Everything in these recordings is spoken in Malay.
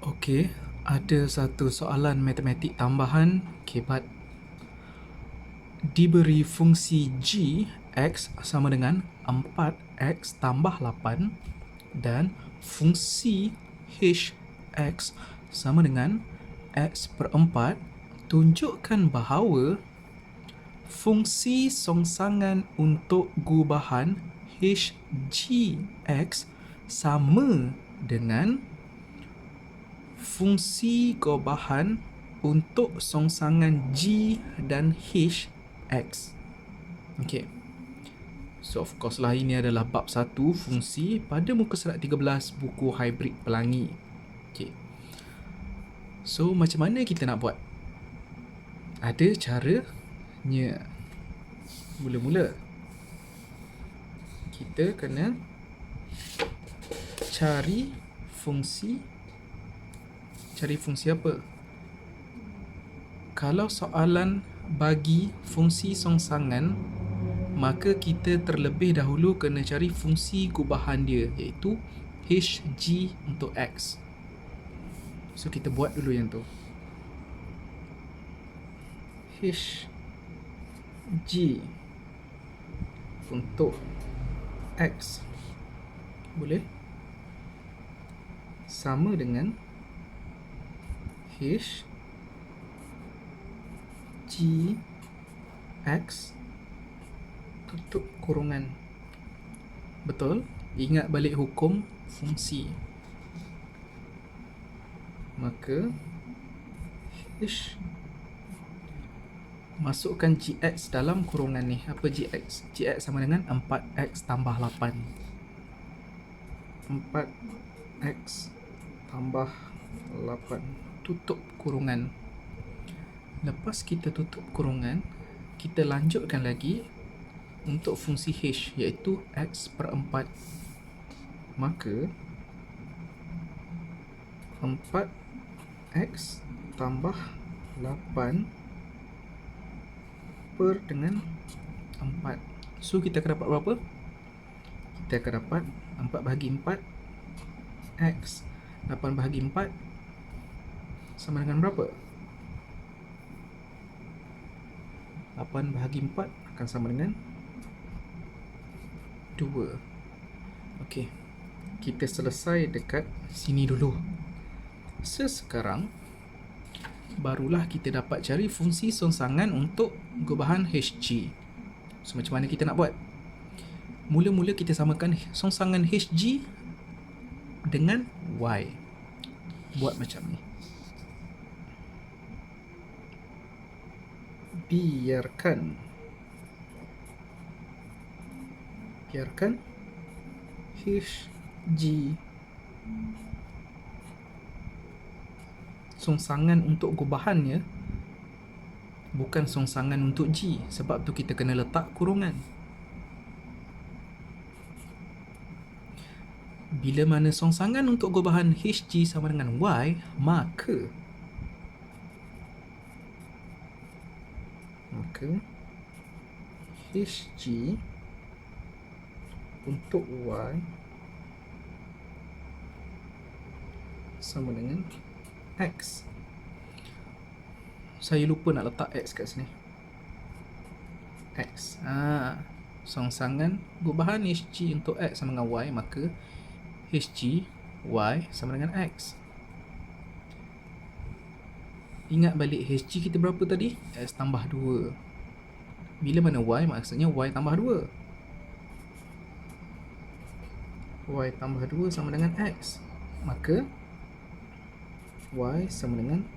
Okey, ada satu soalan matematik tambahan. Kebat diberi fungsi g x sama dengan 4x tambah 8 dan fungsi h x sama dengan x per 4. Tunjukkan bahawa fungsi songsangan untuk gubahan h g x sama dengan fungsi gubahan untuk songsangan G dan H X. Okey. So of course lah, ini adalah bab 1 fungsi pada muka surat 13 buku hybrid pelangi. Okey. So macam mana kita nak buat? Ada caranya. Mula-mula kita kena cari fungsi apa? Kalau soalan bagi fungsi songsangan, maka kita terlebih dahulu kena cari fungsi gubahan dia, iaitu Hg untuk X. So kita buat dulu yang tu. Hg untuk X boleh sama dengan H G X tutup kurungan. Betul? Ingat balik hukum fungsi. Maka H masukkan Gx dalam kurungan ni. Apa Gx? Gx sama dengan 4x tambah 8. 4x tambah 8. Tutup kurungan. Lepas kita tutup kurungan, kita lanjutkan lagi untuk fungsi h, iaitu x per 4. Maka 4x tambah 8 per dengan 4. So kita akan dapat berapa? Kita akan dapat 4 bahagi 4 x. 8 bahagi 4 sama dengan berapa? 8 bahagi 4 akan sama dengan 2. Okey, kita selesai dekat sini dulu. Sekarang barulah kita dapat cari fungsi songsangan untuk gubahan Hg. So macam mana kita nak buat? Mula-mula kita samakan songsangan Hg dengan Y. Buat macam ni. Biarkan Hg songsangan untuk gubahannya bukan songsangan untuk G. Sebab tu kita kena letak kurungan. Bila mana songsangan untuk gubahan Hg sama dengan Y, maka Hg untuk Y sama dengan X. Saya lupa nak letak X kat sini. X. Songsangan gubahan Hg untuk X sama dengan Y, maka Hg Y sama dengan X. Ingat balik Hg kita berapa tadi? X tambah 2. Bila mana Y, maksudnya Y tambah 2. Y tambah 2 sama dengan X. Maka Y sama dengan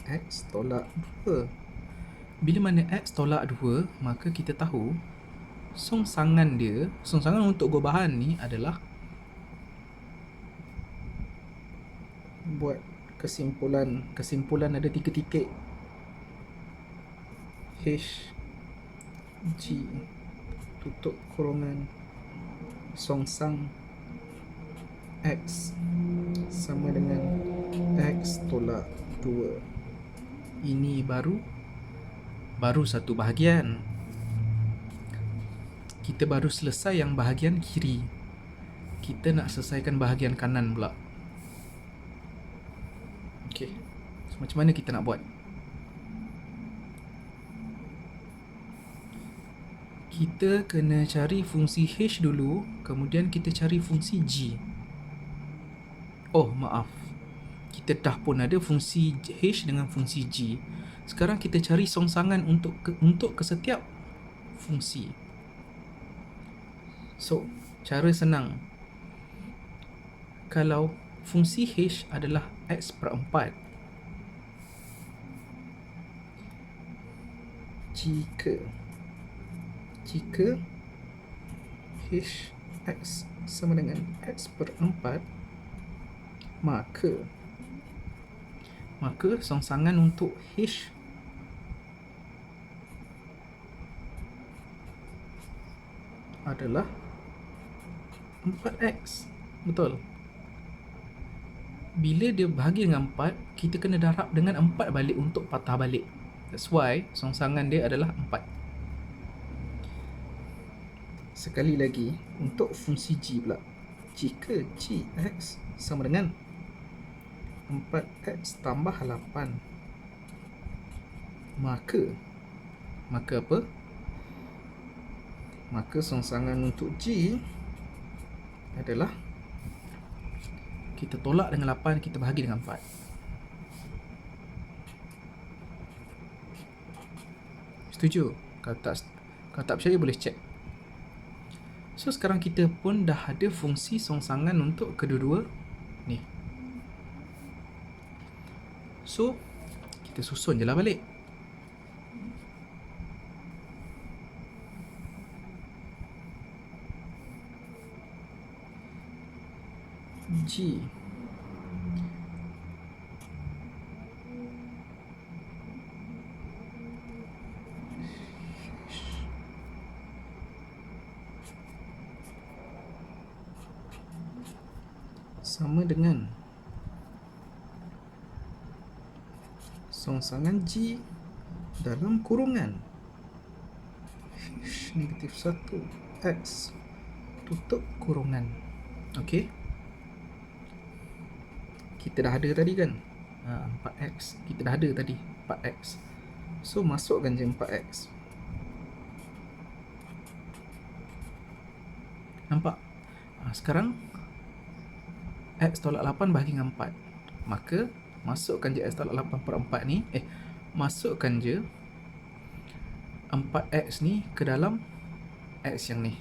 X tolak 2. Bila mana X tolak 2, maka kita tahu songsangan untuk gubahan ni adalah, buat kesimpulan ada 3 titik. Hg tutup kurungan songsang X sama dengan X tolak 2. Ini baru satu bahagian. Kita baru selesai yang bahagian kiri. Kita nak selesaikan bahagian kanan pula. Okay, so macam mana kita nak buat? Kita kena cari fungsi H dulu, kemudian kita cari fungsi G. Oh, maaf. Kita dah pun ada fungsi H dengan fungsi G. Sekarang kita cari songsangan untuk setiap fungsi. So, cara senang. Kalau fungsi H adalah X per 4, jika Hx sama dengan X per 4, maka songsangan untuk H adalah 4x. Betul. Bila dia bahagi dengan 4, kita kena darab dengan 4 balik untuk patah balik. That's why songsangan dia adalah 4. Sekali lagi, untuk fungsi G pula. Jika Gx sama dengan 4x tambah 8, maka apa? Maka songsangan untuk G adalah, kita tolak dengan 8, kita bahagi dengan 4. Setuju? Kalau tak percaya boleh cek. So sekarang kita pun dah ada fungsi songsangan untuk kedua-dua ni. So kita susun je lah balik. G sama dengan songsangan G dalam kurungan H negatif 1 X tutup kurungan. Okey, kita dah ada tadi kan, 4x kita dah ada tadi, 4x. So masukkan je 4x. Nampak? Sekarang x tolak 8 bahagi dengan 4, maka masukkan je x tolak 8 per 4 ni, masukkan je 4x ni ke dalam x yang ni,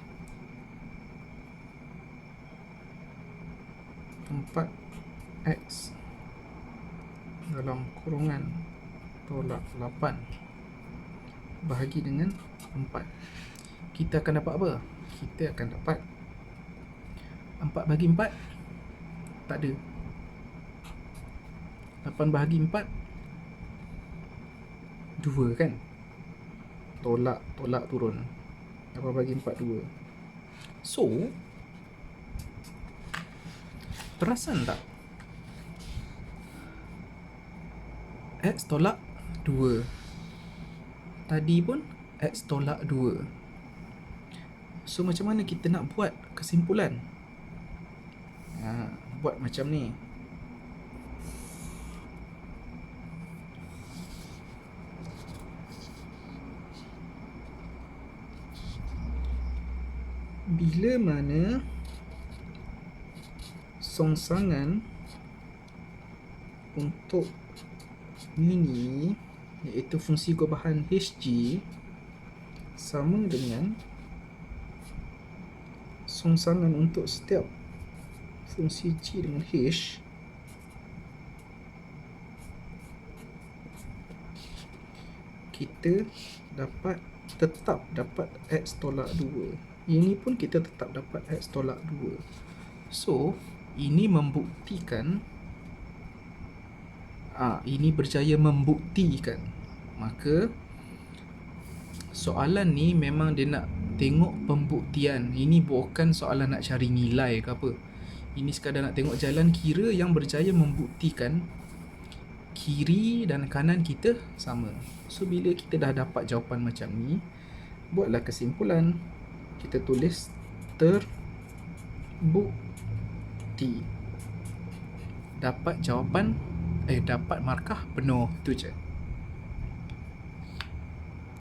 4x dalam kurungan tolak 8 bahagi dengan 4. Kita akan dapat apa? Kita akan dapat 4 bahagi 4 tak ada. 8 bahagi 4 2 kan? Tolak turun. 8 bahagi 4 2. So perasan tak? X tolak 2. Tadi pun X tolak 2. So macam mana kita nak buat kesimpulan? Buat macam ni. Bila mana songsangan untuk ini, iaitu fungsi gubahan Hg, sama dengan songsangan untuk setiap fungsi G dengan H, kita tetap dapat X tolak 2. Ini pun kita tetap dapat X tolak 2. So ini membuktikan, ini berjaya membuktikan. Maka soalan ni memang dia nak tengok pembuktian. Ini bukan soalan nak cari nilai ke apa. Ini sekadar nak tengok jalan kira yang berjaya membuktikan kiri dan kanan kita sama. So bila kita dah dapat jawapan macam ni, buatlah kesimpulan. Kita tulis terbukti. Dapat jawapan dapat markah penuh, tu je.